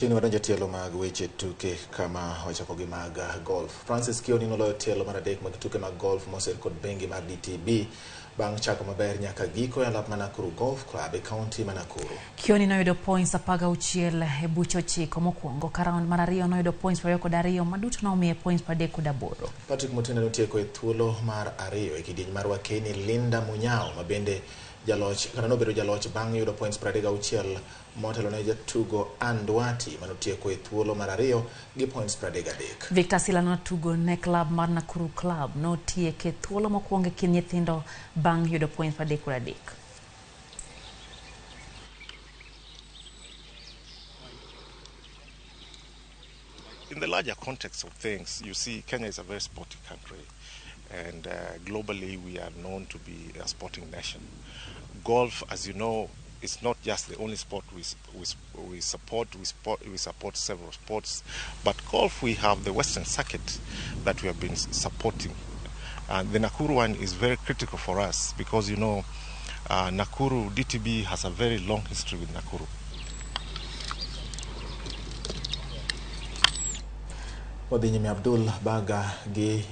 Chini wadonjo tielo mag weche tuke kama wachako gi mag golf. Francis Kloni noloyo tielo mar adek mag tuke mag golf moser kod bengi mar DTB bang' chako maber nyaka giko e alap ma Nakuru Golf Club e kaunti ma Nakuru. Kloni noyudo points 16 e buch 9 mokwongo ka round mar ariyo noyudo points 22 maduto nomiye points 38. Patrick Mutinda notieko e thuolo mar ariyo e kidieny mar wakeni Linda Munyao ma bende jaloch kana nobedo jaloch bang' yudo points 36 motelo ne jatugo Andwati manotieko e thuolo mar ariyo gi points 33. Victor Sila notugo ne club mar Nakuru Club notieko e thuolo mokwongo e kind nyithindo bang' yudo points 33. In the larger context of things, you see Kenya is a very sporty country, and globally we are known to be a sporting nation. Golf, as you know, is not just the only sport we support. We support several sports, but golf, we have the Western Circuit that we have been supporting. And the Nakuru one is very critical for us because, you know, Nakuru, DTB has a very long history with Nakuru. Abdul Baga gi